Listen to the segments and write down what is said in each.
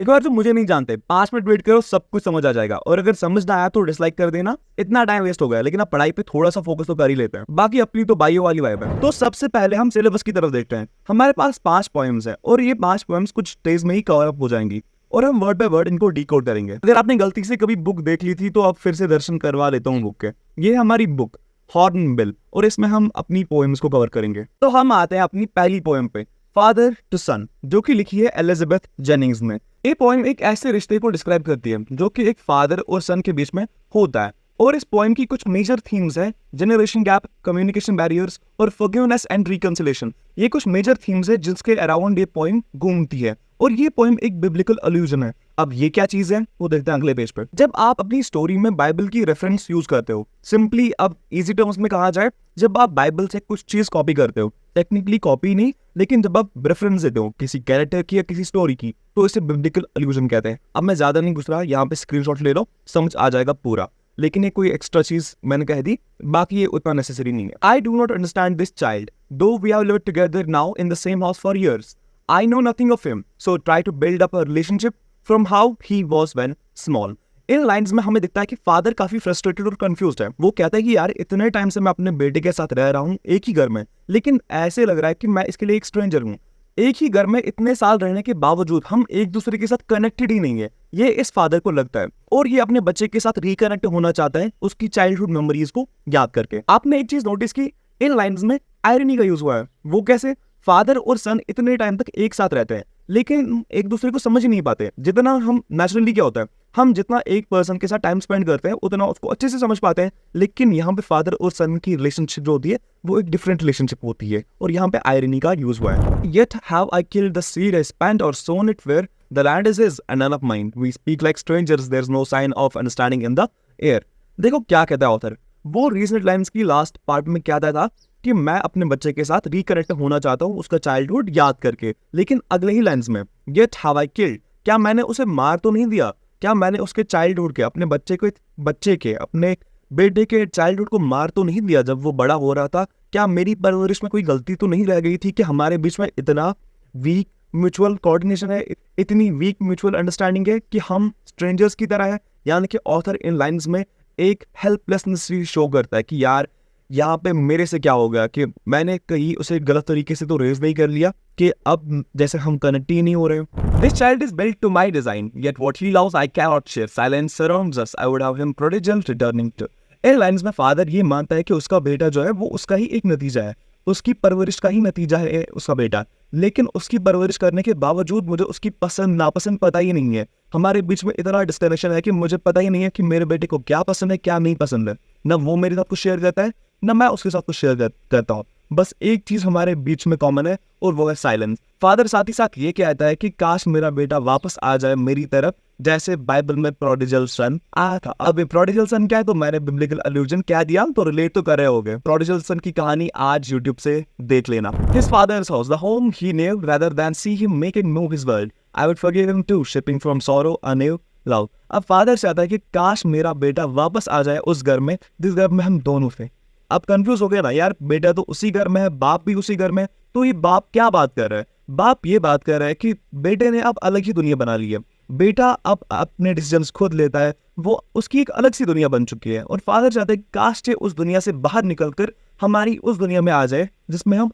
एक बार तो मुझे नहीं जानते, 5 मिनट वेट करो, सब कुछ समझ आ जाएगा। और अगर समझ ना आया तो डिसलाइक कर देना, इतना टाइम वेस्ट हो गया। लेकिन अब पढ़ाई पे थोड़ा सा फोकस तो कर ही लेते हैं, बाकी अपनी तो बाइयो वाली वाइब है। तो सबसे पहले हम सिलेबस की तरफ देखते हैं। हमारे पास 5 पोएम्स है और ये 5 पोएम्स कुछ डेज में ही कवर अप हो जाएंगी और हम वर्ड बाय वर्ड इनको डिकोड करेंगे। अगर आपने गलती से कभी बुक देख ली थी तो अब फिर से दर्शन करवा देता हूँ बुक के। ये हमारी बुक हॉर्नबिल और इसमें हम अपनी पोएम्स को कवर करेंगे। तो हम आते हैं अपनी पहली पोएम पे, फादर टू सन, जो कि लिखी है एलिजाबेथ जेनिंग्स ने। ये पोएम एक ऐसे रिश्ते को डिस्क्राइब करती है जो कि एक फादर और सन के बीच में होता है। और इस पोएम की कुछ मेजर थीम्स है, जनरेशन गैप, कम्युनिकेशन बैरियर्स और फॉरगिवनेस एंड रिकंसिलिएशन। ये कुछ मेजर थीम्स है जिसके अराउंड ये पोएम घूमती है। और ये पोएम एक बिब्लिकल अलूजन है। अब ये क्या चीज है वो देखते हैं अगले पेज पे। जब आप अपनी स्टोरी में बाइबल की रेफरेंस यूज करते हो, सिंपली अब इजी टर्म्स में कहा जाए, जब आप बाइबल से कुछ चीज कॉपी करते हो, टेक्निकली कॉपी नहीं, लेकिन जब आप रेफरेंस देते हो किसी कैरेक्टर की या किसी स्टोरी की, तो इसे बिब्लिकल अलूजन कहते हैं। अब मैं ज्यादा नहीं घुस रहा, यहाँ पे स्क्रीनशॉट ले लो, समझ आ जाएगा पूरा। लेकिन ये कोई एक्स्ट्रा चीज मैंने कह दी, बाकी ये उतना नेसेसरी नहीं है। I do not understand this child, though we have lived together now in the same house for years. I know nothing of him, so try to build up a relationship from how he was when small. In lines में हमें दिखता है कि father काफी frustrated और confused है। वो कहता है कि यार इतने टाइम से मैं अपने बेटे के साथ रह रहा हूँ एक ही घर में, लेकिन ऐसे लग रहा है कि मैं इसके लिए एक स्ट्रेंजर हूँ। एक ही घर में इतने साल रहने के बावजूद हम एक दूसरे के साथ कनेक्टेड ही नहीं है, ये इस फादर को लगता है। और ये अपने बच्चे के साथ रिकनेक्ट होना चाहता है उसकी चाइल्डहुड मेमोरीज को याद करके। आपने एक चीज नोटिस की, इन लाइन्स में आयरनी का यूज हुआ है। वो कैसे? फादर और सन इतने टाइम तक एक साथ रहते हैं लेकिन एक दूसरे को समझ ही नहीं पाते। जितना हम नेचुरली क्या होता है, हम जितना एक पर्सन के साथ टाइम स्पेंड करते हैं उतना उसको अच्छे से समझ पाते हैं। लेकिन यहाँ पे फादर और सन की रिलेशनशिप जो होती है वो एक डिफरेंट रिलेशनशिप होती है और यहाँ पे आयरनी का यूज हुआ है। Yet have I killed the seed I spent or sown it where the land is his and none of mine. We speak like strangers, there's no sign of understanding in the air. देखो क्या कहता है author. वो recent lines की last part में क्या था कि मैं अपने बच्चे के साथ रिकनेक्ट होना चाहता हूँ उसका चाइल्डहुड याद करके। लेकिन अगले ही लाइन्स में येट हैव आई किल्ड, क्या मैंने उसे मार तो नहीं दिया? क्या मैंने उसके चाइल्डहुड के, अपने बच्चे के अपने बेटे के चाइल्डहुड को मार तो नहीं दिया जब वो बड़ा हो रहा था? क्या मेरी परवरिश में कोई गलती तो नहीं रह गई थी कि हमारे बीच में इतना वीक म्यूचुअल कोऑर्डिनेशन है, इतनी वीक म्यूचुअल अंडरस्टैंडिंग है कि हम स्ट्रेंजर्स की तरह है? यानी कि ऑथर इन लाइन्स में एक हेल्पलेसनेस शो करता है कि यार यहाँ पे मेरे से क्या हो गया कि मैंने कहीं उसे गलत तरीके से तो रेज नहीं कर लिया कि अब जैसे हम कनेक्ट ही नहीं हो रहे। This child is built to my design, yet what he loves I can not share, silence surrounds us, I would have him prodigal returning to. इन लाइन्स में फादर ये मानता है कि उसका बेटा जो है वो उसका ही एक नतीजा है, उसकी परवरिश का ही नतीजा है उसका बेटा। लेकिन उसकी परवरिश करने के बावजूद मुझे उसकी पसंद नापसंद पता ही नहीं है। हमारे बीच में इतना डिस्कनेक्शन है कि मुझे पता ही नहीं है कि मेरे बेटे को क्या पसंद है क्या नहीं पसंद है। ना वो मेरे साथ कुछ शेयर करता है ना मैं उसके साथ कुछ शेयर करता हूँ। बस एक चीज हमारे बीच में कॉमन है और वो है साइलेंस। फादर साथ ही साथ ये कहता है कि काश मेरा बेटा वापस आ जाए मेरी तरफ, जैसे बाइबल में प्रोडिजल सन आया था। अब ये प्रोडिजल सन क्या है तो मैंने बिब्लिकल अलूजन कह दिया तो रिलेट तो कर रहे होगे। प्रोडिजल सन की कहानी आज यूट्यूब से देख लेना। His father's house, the home he knew, rather than see him make it move his world, I would forgive him too, shipping from sorrow a new love. अब फादर चाहता है कि काश मेरा बेटा वापस आ जाए उस घर में जिस घर में हम दोनों थे। अब कंफ्यूज हो गया ना यार, बेटा तो उसी घर में है, बाप भी उसी घर में, तो ये बाप क्या बात कर रहा है? बाप ये बात कर रहा है कि बेटे ने अब अलग ही दुनिया बना ली है। बेटा अब अपने डिसीजंस खुद लेता है, वो उसकी एक अलग सी दुनिया बन चुकी है। और फादर चाहते हैं काश ये उस दुनिया से बाहर निकलकर हमारी उस दुनिया में आ जाए जिसमें हम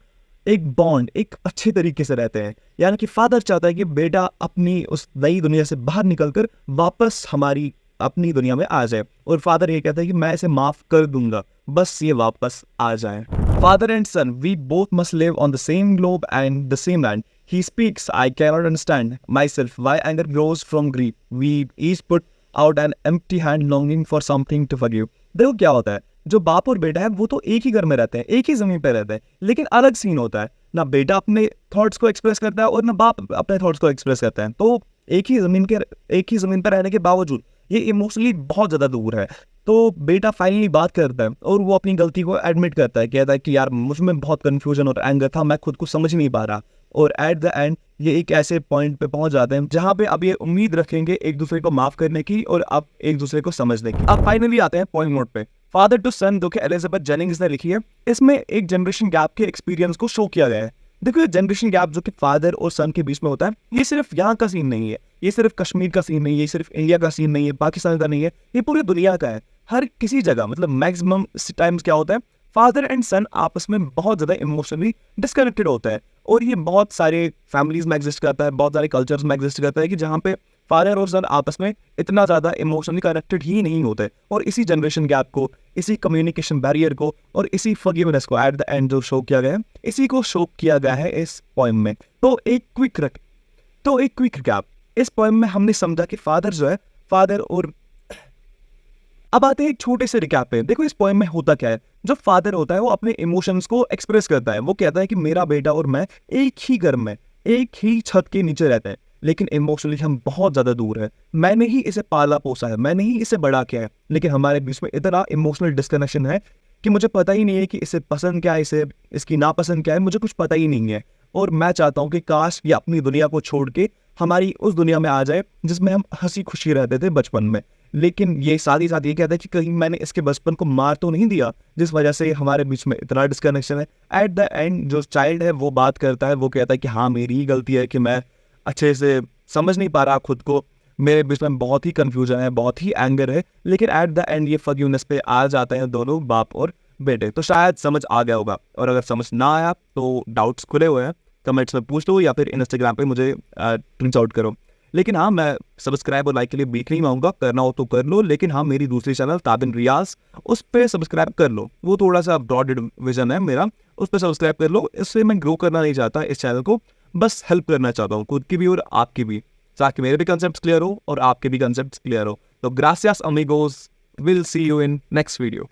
एक बॉन्ड, एक अच्छे तरीके से रहते हैं। यानी कि फादर चाहता है कि बेटा अपनी उस नई दुनिया से बाहर निकलकर वापस हमारी अपनी दुनिया में आ जाए। और फादर ये कहता है कि मैं इसे माफ कर दूंगा, बस ये वापस आ जाए। Father and son, we both must live on the same globe and the same land. He speaks, I cannot understand myself why anger grows from grief. We each put out an empty hand longing for something to forgive. देखो क्या होता है, जो बाप और बेटा है वो तो एक ही घर में रहते हैं, एक ही जमीन पर रहते हैं, लेकिन अलग सीन होता है। ना बेटा अपने थॉट्स को एक्सप्रेस करता है और ना बाप अपने थॉट्स को एक्सप्रेस करता है। तो एक ही जमीन पर रहने के बावजूद ये इमोशनली बहुत ज्यादा दूर है। तो बेटा फाइनली बात करता है और वो अपनी गलती को एडमिट करता है, कहता है कि यार मुझ में बहुत कंफ्यूजन और एंगर था, मैं खुद को समझ नहीं पा रहा। और एट द एंड ये एक ऐसे पॉइंट पे पहुंच जाते हैं जहां पे अब ये उम्मीद रखेंगे एक दूसरे को माफ करने की और अब एक दूसरे को समझने की। अब फाइनली आते हैं पॉइंट नोट पे। फादर टू सन जो कि एलिजाबेथ जेनिंग्स ने लिखी है, इसमें एक जनरेशन गैप के एक्सपीरियंस को शो किया गया है। देखो ये जनरेशन गैप जो कि फादर और सन के बीच में होता है, ये सिर्फ यहाँ का सीन नहीं है, ये सिर्फ कश्मीर का सीन नहीं है, ये सिर्फ इंडिया का सीन नहीं है, पाकिस्तान का नहीं है, ये पूरी दुनिया का है। हर किसी जगह मतलब मैक्सिमम टाइम्स क्या होता है, फादर एंड सन आपस में बहुत ज़्यादा इमोशनली डिस्कनेक्टेड होता है। और ये बहुत सारे फैमिलीज में एग्जिस्ट करता है, बहुत सारे कल्चर्स में एग्जिस्ट करता है कि जहाँ पे फादर और सन आपस में इतना ज़्यादा इमोशनली कनेक्टेड ही नहीं होते। और इसी जनरेशन गैप को, इसी कम्युनिकेशन बैरियर को और इसी फॉरगिवनेस को एट द एंड जो शो किया गया है, इसी को शो किया गया है इस पोएम में। तो एक क्विक रिकैप, इस पोएम में हमने समझा कि फादर जो है, फादर और अब आते हैं एक छोटे से रिकैप पे। देखो इस पोएम में होता क्या है, जो फादर होता है वो अपने इमोशंस को एक्सप्रेस करता है। वो कहता है कि मेरा बेटा और मैं एक ही घर में, एक ही छत के नीचे रहते हैं, लेकिन इमोशनली हम बहुत ज़्यादा दूर हैं। मैंने ही इसे पाला पोसा है, मैंने ही इसे बड़ा किया है, लेकिन हमारे बीच में इतना इमोशनल डिस्कनेक्शन है कि मुझे पता ही नहीं है कि इसे पसंद क्या है, इसे इसकी नापसंद क्या है, मुझे कुछ पता ही नहीं है। और मैं चाहता हूँ कि काश ये अपनी दुनिया को छोड़ के हमारी उस दुनिया में आ जाए जिसमें हम हंसी खुशी रहते थे बचपन में। लेकिन ये साथ ही साथ ये कहता है कि कहीं मैंने इसके बचपन को मार तो नहीं दिया जिस वजह से हमारे बीच में इतना डिस्कनेक्शन है। एट द एंड जो चाइल्ड है वो बात करता है, वो कहता है कि हाँ मेरी ही गलती है कि मैं अच्छे से समझ नहीं पा रहा खुद को, मेरे बीच में बहुत ही कन्फ्यूजन है, बहुत ही एंगर है। लेकिन एट द एंड ये फॉरगिवनेस पे आ जाते हैं दोनों बाप और बेटे। तो शायद समझ आ गया होगा, और अगर समझ ना आया तो डाउट्स खुले हुए हैं, कमेंट्स में पूछ लो या फिर इंस्टाग्राम पे मुझे रीच आउट करो। लेकिन हाँ, मैं सब्सक्राइब और लाइक के लिए बीट नहीं मांगूंगा, करना हो तो कर लो। लेकिन हाँ, मेरी दूसरी चैनल ताबिन रियाज, उस पर सब्सक्राइब कर लो। वो थोड़ा सा ब्रॉड विजन है मेरा, उस पर सब्सक्राइब कर लो। इससे मैं ग्रो करना नहीं चाहता इस चैनल को, बस हेल्प करना चाहता हूँ खुद की भी और आपकी भी, ताकि मेरे भी कंसेप्ट क्लियर हो और आपके भी कंसेप्ट क्लियर हो। तो gracias amigos, will see you in next video.